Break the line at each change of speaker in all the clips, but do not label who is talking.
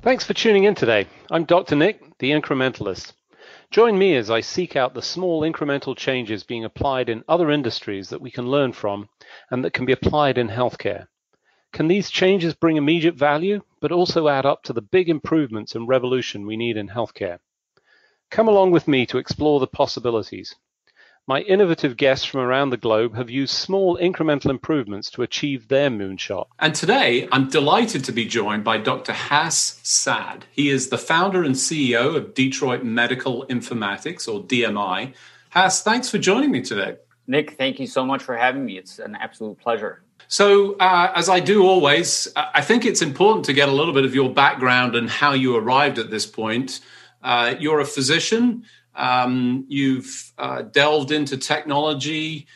Thanks for tuning in today. I'm Dr. Nick, the Incrementalist. Join me as I seek out the small incremental changes being applied in other industries that we can learn from and that can be applied in healthcare. Can these changes bring immediate value, but also add up to the big improvements and revolution we need in healthcare? Come along with me to explore the possibilities. My innovative guests from around the globe have used small incremental improvements to achieve their moonshot.
And today, I'm delighted to be joined by Dr. Hass Saad. He is the founder and CEO of Detroit Medical Informatics, or DMI. Hass, thanks for joining me today.
Nick, thank you so much for having me. It's an absolute pleasure.
So, as I do always, I think it's important to get a little bit of your background and how you arrived at this point. You're a physician. You've delved into technology.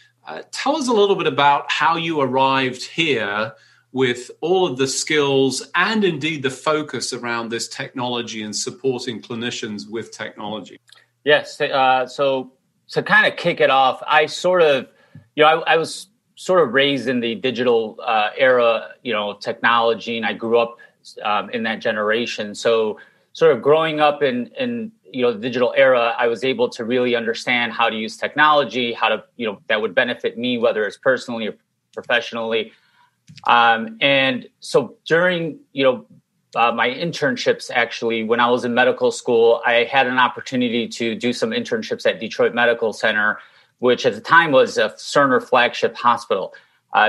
Tell us a little bit about how you arrived here with all of the skills and indeed the focus around this technology and supporting clinicians with technology.
Yes. So to kind of kick it off, I was sort of raised in the digital era, technology, and I grew up in that generation. So sort of growing up in the digital era, I was able to really understand how to use technology, how to, that would benefit me, whether it's personally or professionally. And so during, my internships, actually, when I was in medical school, I had an opportunity to do some internships at Detroit Medical Center, which at the time was a Cerner flagship hospital.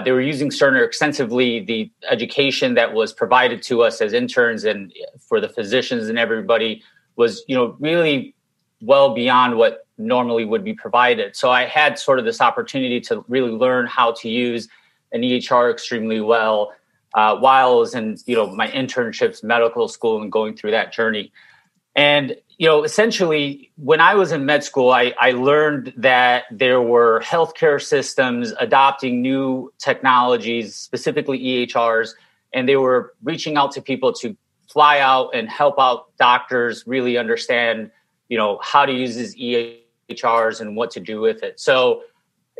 They were using Cerner extensively. The education that was provided to us as interns and for the physicians and everybody was, really well beyond what normally would be provided. So I had sort of this opportunity to really learn how to use an EHR extremely well while I was in, my internships, medical school, and going through that journey. And, essentially, when I was in med school, I learned that there were healthcare systems adopting new technologies, specifically EHRs, and they were reaching out to people to fly out and help out doctors really understand, how to use these EHRs and what to do with it. So,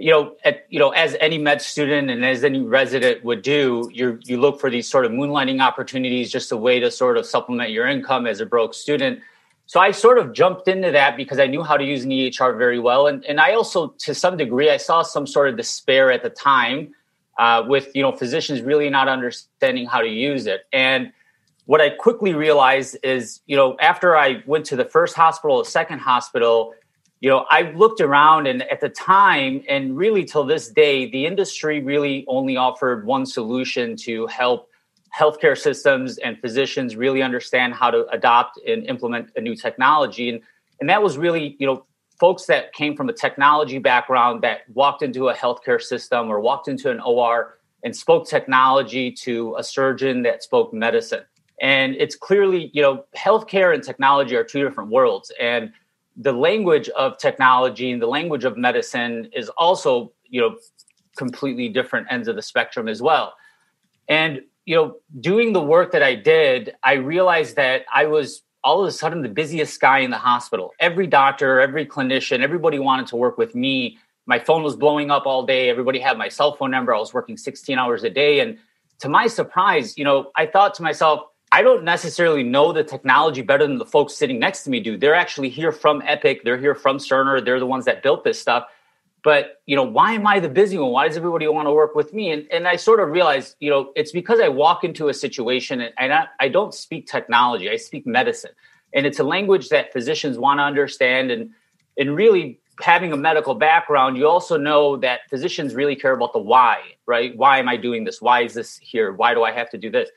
as any med student and as any resident would do, you look for these sort of moonlighting opportunities, just a way to sort of supplement your income as a broke student. So I sort of jumped into that because I knew how to use an EHR very well. And I also, to some degree, I saw some sort of despair at the time with, physicians really not understanding how to use it. And what I quickly realized is, after I went to the first hospital, the second hospital, I looked around, and at the time, and really till this day, the industry really only offered one solution to help healthcare systems and physicians really understand how to adopt and implement a new technology. And that was really, folks that came from a technology background that walked into a healthcare system or walked into an OR and spoke technology to a surgeon that spoke medicine. And it's clearly, healthcare and technology are two different worlds. And the language of technology and the language of medicine is also, completely different ends of the spectrum as well. And, doing the work that I did, I realized that I was all of a sudden the busiest guy in the hospital. Every doctor, every clinician, everybody wanted to work with me. My phone was blowing up all day. Everybody had my cell phone number. I was working 16 hours a day. And to my surprise, I thought to myself, I don't necessarily know the technology better than the folks sitting next to me do. They're actually here from Epic. They're here from Cerner. They're the ones that built this stuff. But, why am I the busy one? Why does everybody want to work with me? And I sort of realized, it's because I walk into a situation and I don't speak technology. I speak medicine. And it's a language that physicians want to understand. And really having a medical background, you also know that physicians really care about the why, right? Why am I doing this? Why is this here? Why do I have to do this?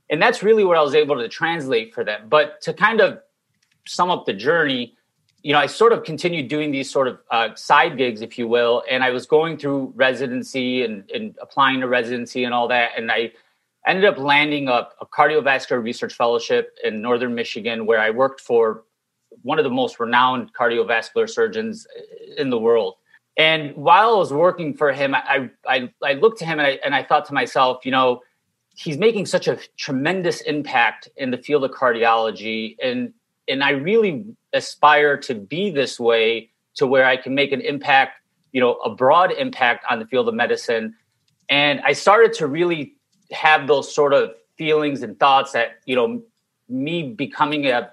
And that's really what I was able to translate for them. But to kind of sum up the journey, I sort of continued doing these sort of side gigs, if you will. And I was going through residency and applying to residency and all that. And I ended up landing a cardiovascular research fellowship in Northern Michigan, where I worked for one of the most renowned cardiovascular surgeons in the world. And while I was working for him, I looked to him and I thought to myself, he's making such a tremendous impact in the field of cardiology. And I really aspire to be this way, to where I can make an impact, a broad impact on the field of medicine. And I started to really have those sort of feelings and thoughts that, me becoming a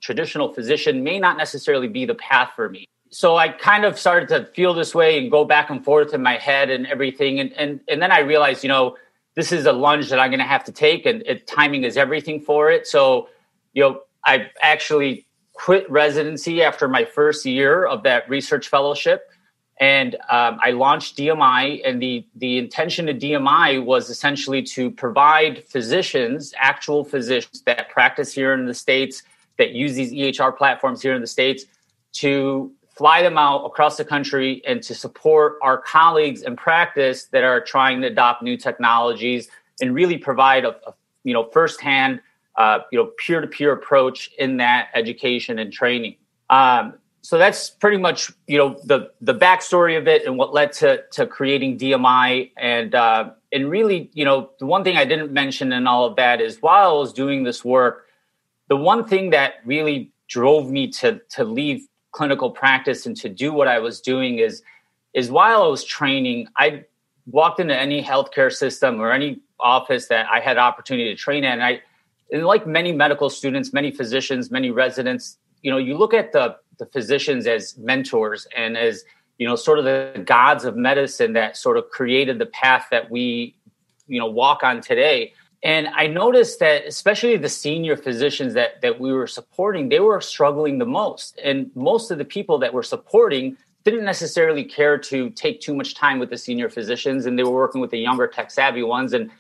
traditional physician may not necessarily be the path for me. So I kind of started to feel this way and go back and forth in my head and everything. And then I realized, this is a lunge that I'm going to have to take, and timing is everything for it. So, I actually quit residency after my first year of that research fellowship. And I launched DMI, and the intention of DMI was essentially to provide physicians, actual physicians that practice here in the States, that use these EHR platforms here in the States, to fly them out across the country and to support our colleagues in practice that are trying to adopt new technologies and really provide a firsthand, peer-to-peer approach in that education and training. So that's pretty much, the backstory of it and what led to creating DMI. And really, the one thing I didn't mention in all of that is while I was doing this work, the one thing that really drove me to leave clinical practice and to do what I was doing is while I was training, I walked into any healthcare system or any office that I had opportunity to train in. And like many medical students, many physicians, many residents, you look at the physicians as mentors and as, sort of the gods of medicine that sort of created the path that we, walk on today. And I noticed that especially the senior physicians that we were supporting, they were struggling the most. And most of the people that we're supporting didn't necessarily care to take too much time with the senior physicians, and they were working with the younger tech-savvy ones. And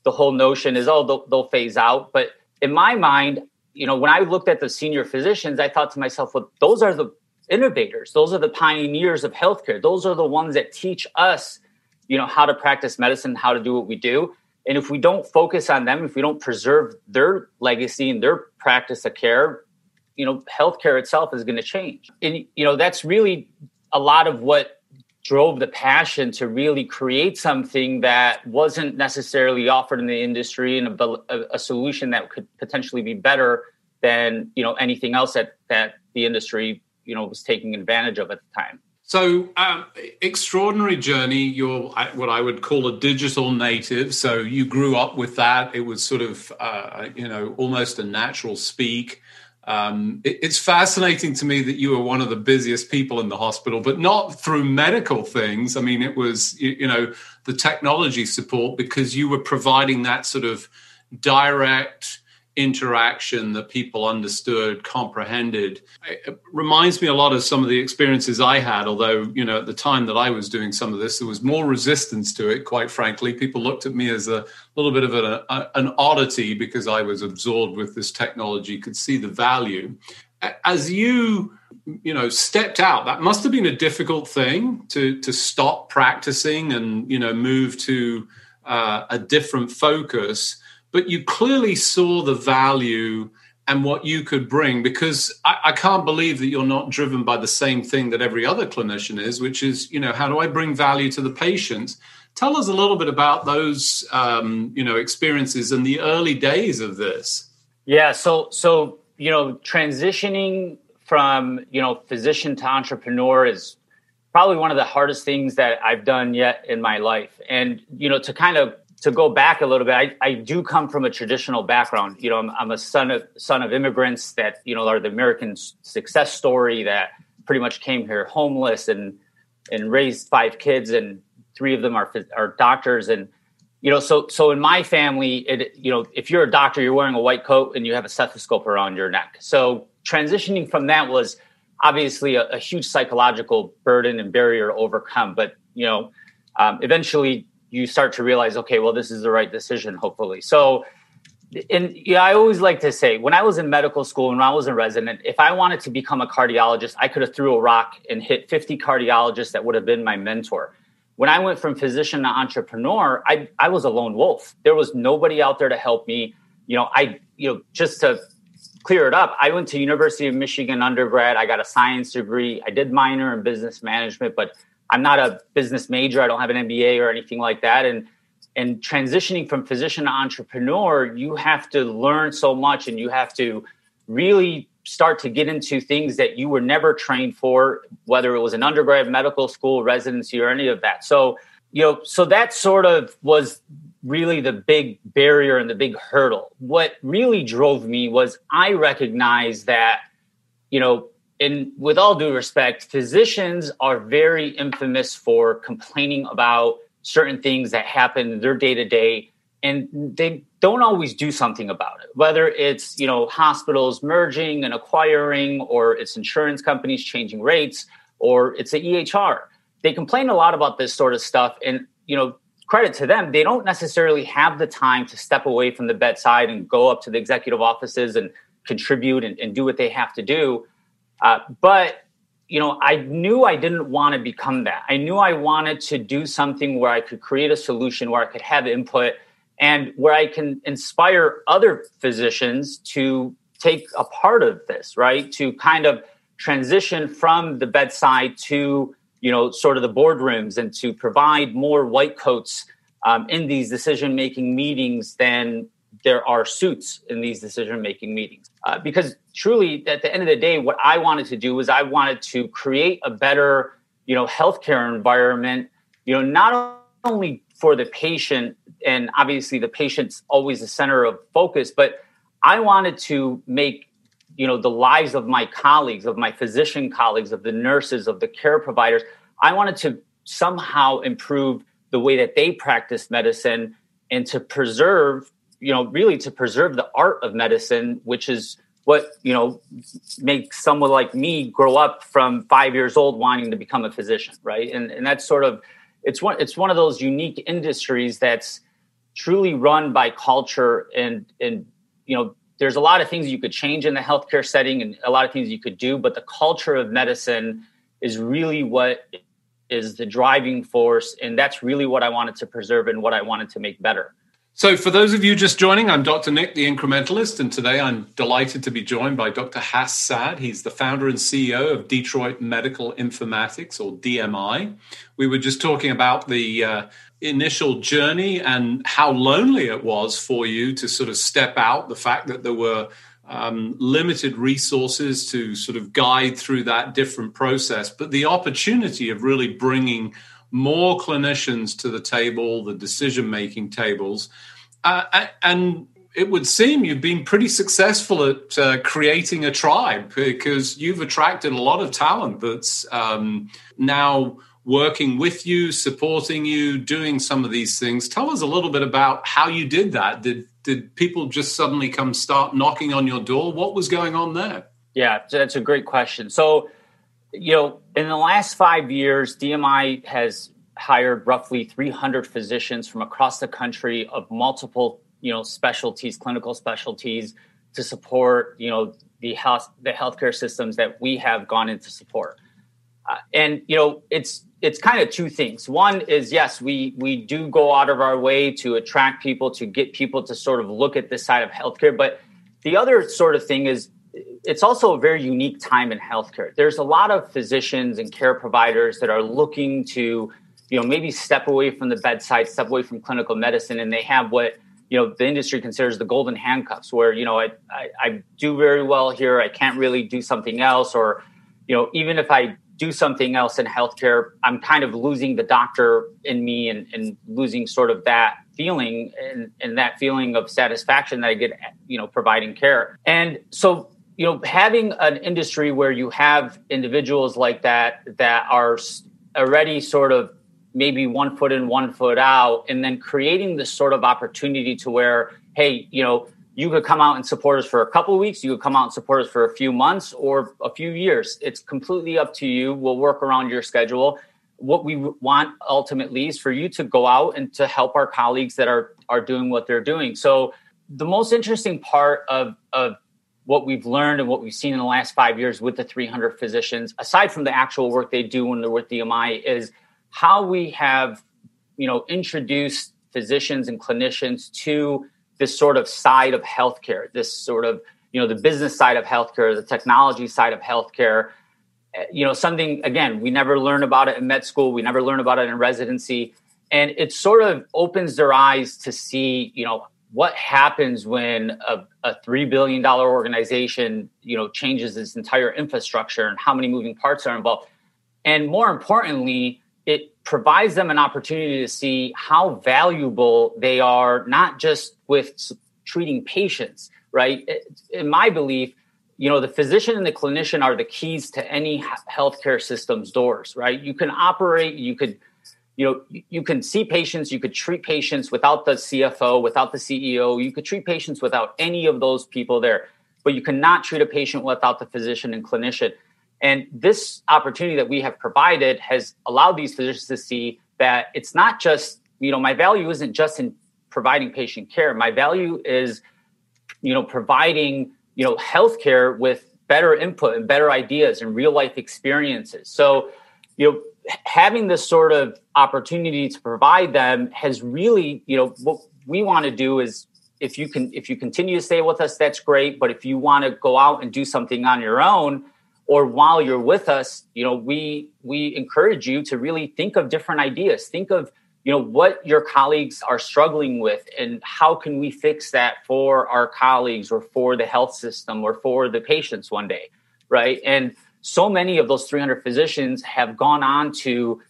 the whole notion is, they'll phase out. But in my mind, when I looked at the senior physicians, I thought to myself, well, those are the innovators. Those are the pioneers of healthcare. Those are the ones that teach us, how to practice medicine, how to do what we do. And if we don't focus on them, if we don't preserve their legacy and their practice of care, healthcare itself is going to change. And, that's really a lot of what drove the passion to really create something that wasn't necessarily offered in the industry and a solution that could potentially be better than, anything else that the industry, was taking advantage of at the time.
So extraordinary journey. You're what I would call a digital native. So you grew up with that. It was sort of, almost a natural speak. It's fascinating to me that you were one of the busiest people in the hospital, but not through medical things. I mean, it was, the technology support, because you were providing that sort of direct interaction that people understood, comprehended. It reminds me a lot of some of the experiences I had, although, at the time that I was doing some of this, there was more resistance to it, quite frankly. People looked at me as a little bit of an oddity because I was absorbed with this technology, could see the value. As you stepped out, that must have been a difficult thing to stop practicing and, move to a different focus. But you clearly saw the value and what you could bring, because I can't believe that you're not driven by the same thing that every other clinician is, which is, how do I bring value to the patients? Tell us a little bit about those, experiences in the early days of this.
Yeah. So transitioning from, physician to entrepreneur is probably one of the hardest things that I've done yet in my life. And, to go back a little bit, I do come from a traditional background. I'm a son of immigrants that, are the American success story that pretty much came here homeless and raised 5 kids, and 3 of them are doctors. And, so in my family, if you're a doctor, you're wearing a white coat and you have a stethoscope around your neck. So transitioning from that was obviously a huge psychological burden and barrier to overcome. But, eventually you start to realize, okay, well, this is the right decision, hopefully. So, I always like to say, when I was in medical school and when I was a resident, if I wanted to become a cardiologist, I could have threw a rock and hit 50 cardiologists that would have been my mentor. When I went from physician to entrepreneur, I was a lone wolf. There was nobody out there to help me. Just to clear it up, I went to University of Michigan undergrad. I got a science degree. I did minor in business management, but I'm not a business major. I don't have an MBA or anything like that. And transitioning from physician to entrepreneur, you have to learn so much, and you have to really start to get into things that you were never trained for, whether it was an undergrad, medical school, residency, or any of that. So, so that sort of was really the big barrier and the big hurdle. What really drove me was I recognized that, and with all due respect, physicians are very infamous for complaining about certain things that happen in their day-to-day, and they don't always do something about it, whether it's, hospitals merging and acquiring, or it's insurance companies changing rates, or it's an EHR. They complain a lot about this sort of stuff, and, credit to them, they don't necessarily have the time to step away from the bedside and go up to the executive offices and contribute and do what they have to do. But I knew I didn't want to become that. I knew I wanted to do something where I could create a solution, where I could have input, and where I can inspire other physicians to take a part of this, right? To kind of transition from the bedside to, sort of the boardrooms, and to provide more white coats in these decision-making meetings than there are suits in these decision-making meetings. Because truly, at the end of the day, what I wanted to do was I wanted to create a better, healthcare environment, not only for the patient, and obviously the patient's always the center of focus, but I wanted to make, the lives of my colleagues, of my physician colleagues, of the nurses, of the care providers, I wanted to somehow improve the way that they practice medicine, and to preserve, really to preserve the art of medicine, which is what, makes someone like me grow up from 5 years old wanting to become a physician, right? And that's sort of, it's one of those unique industries that's truly run by culture, and there's a lot of things you could change in the healthcare setting, and a lot of things you could do, but the culture of medicine is really what is the driving force, and that's really what I wanted to preserve and what I wanted to make better.
So for those of you just joining, I'm Dr. Nick, the Incrementalist, and today I'm delighted to be joined by Dr. Hass Saad. He's the founder and CEO of Detroit Medical Informatics, or DMI. We were just talking about the initial journey and how lonely it was for you to sort of step out, the fact that there were limited resources to sort of guide through that different process, but the opportunity of really bringing more clinicians to the table, the decision-making tables. And it would seem you've been pretty successful at creating a tribe, because you've attracted a lot of talent that's now working with you, supporting you, doing some of these things. Tell us a little bit about how you did that. Did people just suddenly start knocking on your door? What was going on there?
Yeah, that's a great question. So, in the last 5 years, DMI has hired roughly 300 physicians from across the country of multiple, specialties, clinical specialties, to support, the healthcare systems that we have gone in to support. And it's kind of two things. One is, yes, we do go out of our way to attract people, to get people to sort of look at this side of healthcare. But the other sort of thing is, it's also a very unique time in healthcare. There's a lot of physicians and care providers that are looking to, maybe step away from the bedside, step away from clinical medicine, and they have what, the industry considers the golden handcuffs, where, I do very well here, I can't really do something else, or, even if I do something else in healthcare, I'm kind of losing the doctor in me, and losing sort of that feeling and that feeling of satisfaction that I get, providing care. And so, having an industry where you have individuals like that are already sort of maybe 1 foot in, 1 foot out, and then creating this sort of opportunity to where, hey, you could come out and support us for a couple of weeks, you could come out and support us for a few months or a few years. It's completely up to you. We'll work around your schedule. What we want ultimately is for you to go out and to help our colleagues that are doing what they're doing. So the most interesting part of what we've learned and what we've seen in the last 5 years with the 300 physicians, aside from the actual work they do when they're with DMI, is how we have, introduced physicians and clinicians to this sort of side of healthcare, this sort of, the business side of healthcare, the technology side of healthcare. Something, again, we never learn about it in med school. We never learn about it in residency. And it sort of opens their eyes to see, what happens when a $3 billion organization, changes its entire infrastructure, and how many moving parts are involved. And more importantly, it provides them an opportunity to see how valuable they are, not just with treating patients, right? In my belief, the physician and the clinician are the keys to any healthcare system's doors, right? You can operate, you can see patients, you could treat patients without the CFO, without the CEO, you could treat patients without any of those people there, but you cannot treat a patient without the physician and clinician. And this opportunity that we have provided has allowed these physicians to see that it's not just, my value isn't just in providing patient care. My value is, providing, healthcare with better input and better ideas and real life experiences. So, having this sort of opportunity to provide them has really, what we want to do is, if you continue to stay with us, that's great. But if you want to go out and do something on your own, or while you're with us, we encourage you to really think of different ideas. Think of, what your colleagues are struggling with and how can we fix that for our colleagues or for the health system or for the patients one day, right? And so many of those 300 physicians have gone on to,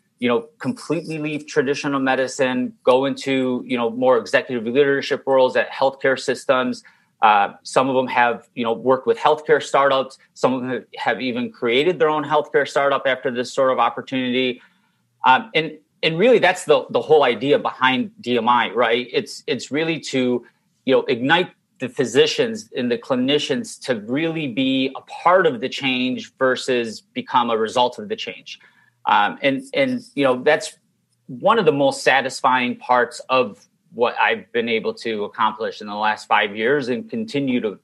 completely leave traditional medicine, go into, more executive leadership roles at healthcare systems. Some of them have, worked with healthcare startups. Some of them have even created their own healthcare startup after this sort of opportunity. And really, that's the whole idea behind DMI, right? It's really to, ignite the physicians and the clinicians to really be a part of the change versus become a result of the change. And that's one of the most satisfying parts of what I've been able to accomplish in the last 5 years and continue to,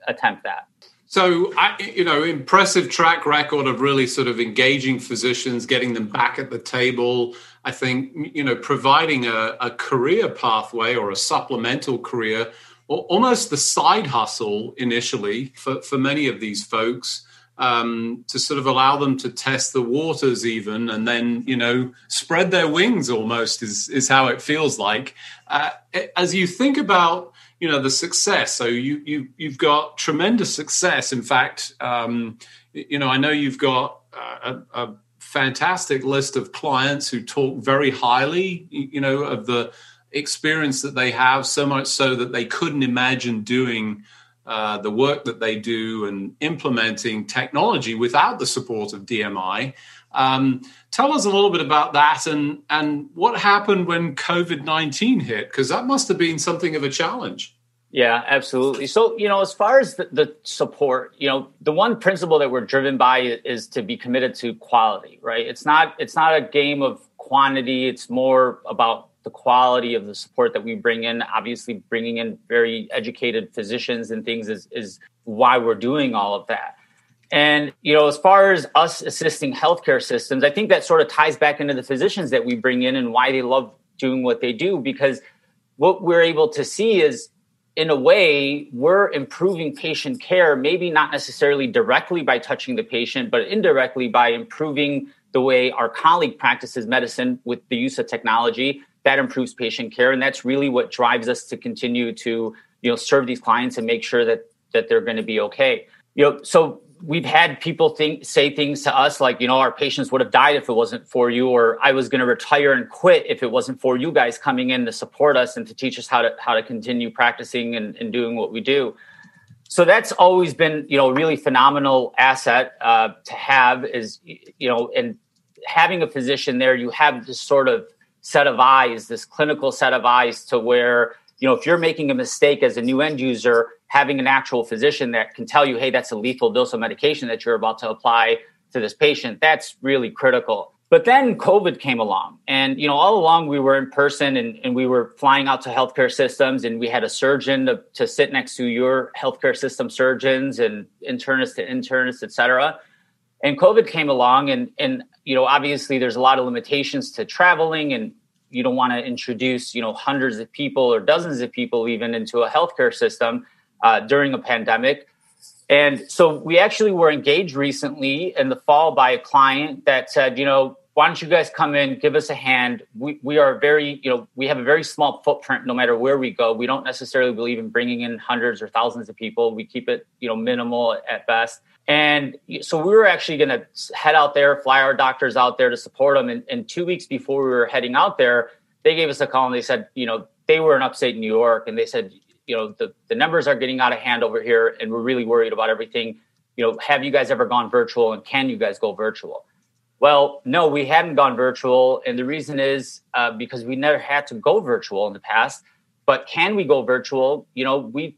attempt that.
So, impressive track record of really sort of engaging physicians, getting them back at the table. I think, providing a career pathway or a supplemental career, or almost the side hustle initially for many of these folks, to sort of allow them to test the waters even, and then, spread their wings almost is how it feels like. As you think about, the success. So you've got tremendous success. In fact, I know you've got a fantastic list of clients who talk very highly, of the experience that they have, so much so that they couldn't imagine doing the work that they do and implementing technology without the support of DMI. Tell us a little bit about that and what happened when COVID-19 hit, because that must have been something of a challenge.
Yeah, absolutely. So, as far as the support, the one principle that we're driven by is to be committed to quality, right? It's not a game of quantity. It's more about the quality of the support that we bring in. Obviously, bringing in very educated physicians and things is why we're doing all of that. And, as far as us assisting healthcare systems, I think that sort of ties back into the physicians that we bring in and why they love doing what they do, because what we're able to see is, in a way, we're improving patient care, maybe not necessarily directly by touching the patient, but indirectly by improving the way our colleague practices medicine with the use of technology. That improves patient care. And that's really what drives us to continue to, serve these clients and make sure that they're going to be okay. So we've had people say things to us like, our patients would have died if it wasn't for you, or I was going to retire and quit if it wasn't for you guys coming in to support us and to teach us how to continue practicing and doing what we do. So that's always been, a really phenomenal asset to have is, and having a physician there, you have this sort of set of eyes, this clinical set of eyes to where, if you're making a mistake as a new end user, having an actual physician that can tell you, hey, that's a lethal dose of medication that you're about to apply to this patient, that's really critical. But then COVID came along and, all along we were in person and we were flying out to healthcare systems and we had a surgeon to sit next to your healthcare system surgeons and internists to internists, et cetera. And COVID came along and obviously there's a lot of limitations to traveling and you don't want to introduce, hundreds of people or dozens of people even into a healthcare system during a pandemic. And so we actually were engaged recently in the fall by a client that said, why don't you guys come in, give us a hand? We are very, we have a very small footprint no matter where we go. We don't necessarily believe in bringing in hundreds or thousands of people. We keep it, minimal at best. And so we were actually going to head out there, fly our doctors out there to support them. And 2 weeks before we were heading out there, they gave us a call and they said, they were in upstate New York. And they said, the numbers are getting out of hand over here. And we're really worried about everything. Have you guys ever gone virtual? And can you guys go virtual? Well, no, we hadn't gone virtual. And the reason is because we never had to go virtual in the past. But can we go virtual? We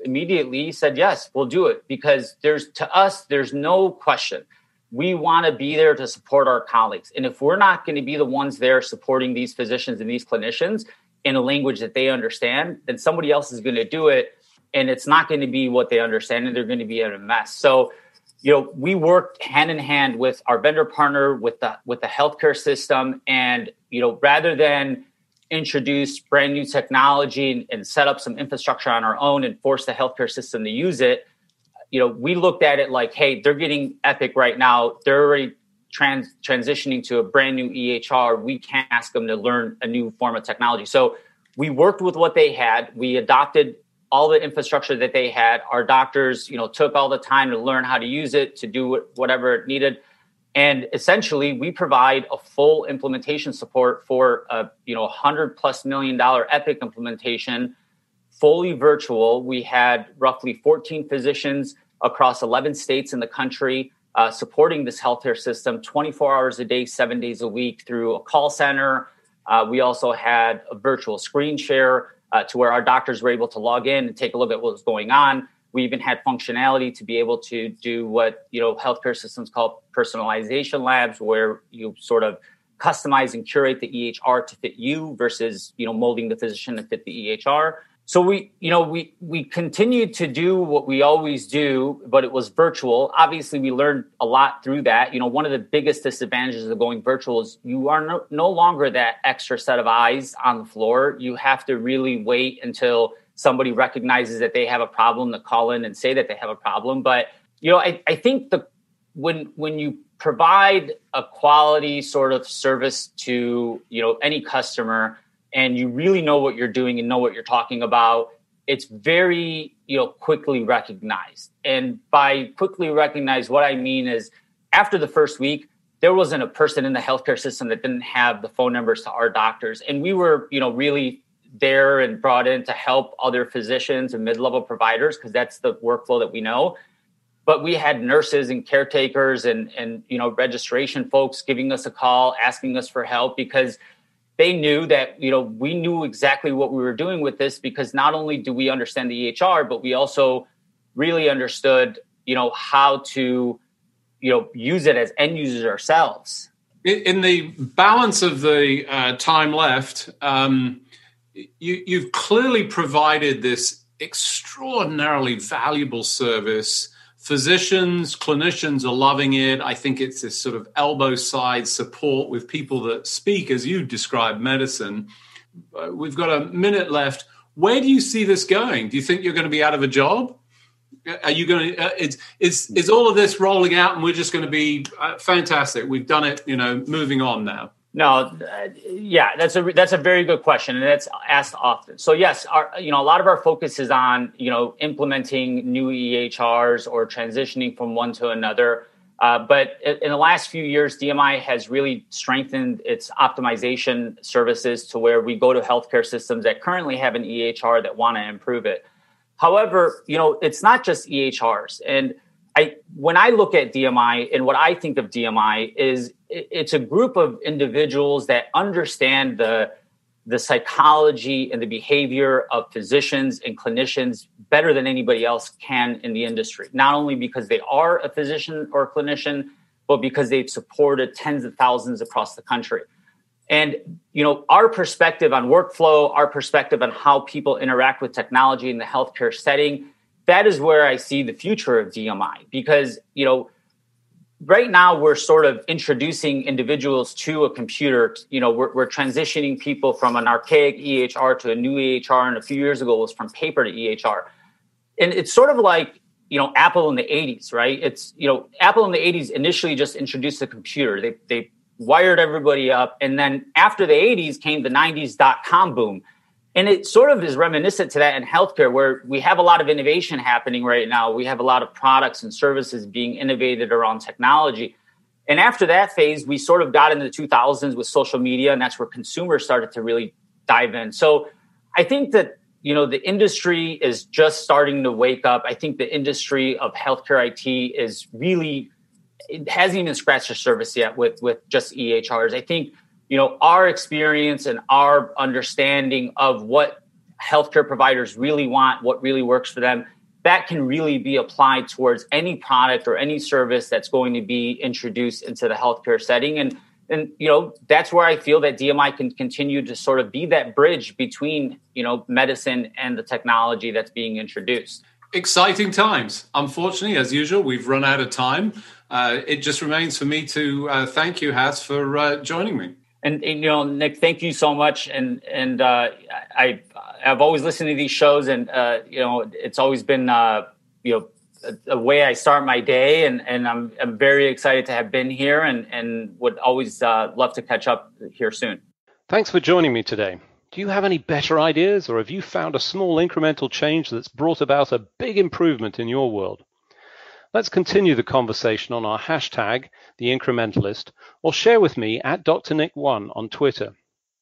immediately said, yes, we'll do it. Because there's no question. We want to be there to support our colleagues. And if we're not going to be the ones there supporting these physicians and these clinicians in a language that they understand, then somebody else is going to do it. And it's not going to be what they understand. And they're going to be in a mess. So we worked hand in hand with our vendor partner, with the healthcare system. And, rather than introduce brand new technology and set up some infrastructure on our own and force the healthcare system to use it, we looked at it like, hey, they're getting Epic right now. They're already transitioning to a brand new EHR. We can't ask them to learn a new form of technology. So we worked with what they had. We adopted all the infrastructure that they had. Our doctors, took all the time to learn how to use it, to do whatever it needed. And essentially, we provide a full implementation support for a $100+ million Epic implementation, fully virtual. We had roughly 14 physicians across 11 states in the country supporting this healthcare system 24 hours a day, 7 days a week through a call center. We also had a virtual screen share to where our doctors were able to log in and take a look at what was going on. We even had functionality to be able to do what healthcare systems call personalization labs, where you sort of customize and curate the EHR to fit you versus molding the physician to fit the EHR. So we continued to do what we always do, but it was virtual. Obviously, we learned a lot through that. One of the biggest disadvantages of going virtual is you are no longer that extra set of eyes on the floor. You have to really wait until somebody recognizes that they have a problem to call in and say that they have a problem. But I think when you provide a quality sort of service to any customer, and you really know what you're doing and know what you're talking about, it's very, quickly recognized. And by quickly recognized, what I mean is after the first week, there wasn't a person in the healthcare system that didn't have the phone numbers to our doctors. And we were, really there and brought in to help other physicians and mid-level providers, because that's the workflow that we know. But we had nurses and caretakers and registration folks giving us a call, asking us for help, because they knew that, we knew exactly what we were doing with this, because not only do we understand the EHR, but we also really understood, how to, use it as end users ourselves.
In the balance of the time left, you've clearly provided this extraordinarily valuable service. Physicians, clinicians are loving it. I think it's this sort of elbow side support with people that speak, as you described, medicine. We've got a minute left. Where do you see this going? Do you think you're going to be out of a job? Are you going to? Is all of this rolling out, and we're just going to be fantastic? We've done it. Moving on now.
No, yeah, that's a very good question, and that's asked often. So yes, a lot of our focus is on implementing new EHRs or transitioning from one to another. But in the last few years, DMI has really strengthened its optimization services to where we go to healthcare systems that currently have an EHR that want to improve it. However, it's not just EHRs, and when I look at DMI and what I think of DMI is it's a group of individuals that understand the psychology and the behavior of physicians and clinicians better than anybody else can in the industry. Not only because they are a physician or a clinician, but because they've supported tens of thousands across the country. And, our perspective on workflow, our perspective on how people interact with technology in the healthcare setting, that is where I see the future of DMI, because, right now we're sort of introducing individuals to a computer. We're transitioning people from an archaic EHR to a new EHR. And a few years ago, it was from paper to EHR. And it's sort of like, Apple in the 80s, right? It's, Apple in the 80s initially just introduced a computer. They wired everybody up. And then after the 80s came the 90s .com boom. And it sort of is reminiscent to that in healthcare, where we have a lot of innovation happening right now. We have a lot of products and services being innovated around technology. And after that phase, we sort of got into the 2000s with social media, and that's where consumers started to really dive in. So I think that, the industry is just starting to wake up. I think the industry of healthcare IT is really, it hasn't even scratched the surface yet with just EHRs. I think, our experience and our understanding of what healthcare providers really want, what really works for them, that can really be applied towards any product or any service that's going to be introduced into the healthcare setting. And that's where I feel that DMI can continue to sort of be that bridge between, medicine and the technology that's being introduced.
Exciting times. Unfortunately, as usual, we've run out of time. It just remains for me to thank you, Hass, for joining me.
And Nick, thank you so much. And I've always listened to these shows, and it's always been a way I start my day, and I'm very excited to have been here, and would always love to catch up here soon.
Thanks for joining me today. Do you have any better ideas, or have you found a small incremental change that's brought about a big improvement in your world? Let's continue the conversation on our hashtag, The Incrementalist, or share with me at DrNick1 on Twitter.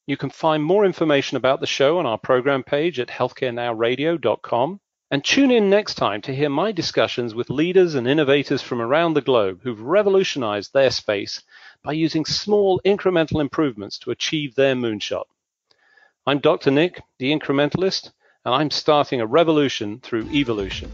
You can find more information about the show on our program page at healthcarenowradio.com, and tune in next time to hear my discussions with leaders and innovators from around the globe who've revolutionized their space by using small incremental improvements to achieve their moonshot. I'm Dr. Nick, The Incrementalist, and I'm starting a revolution through evolution.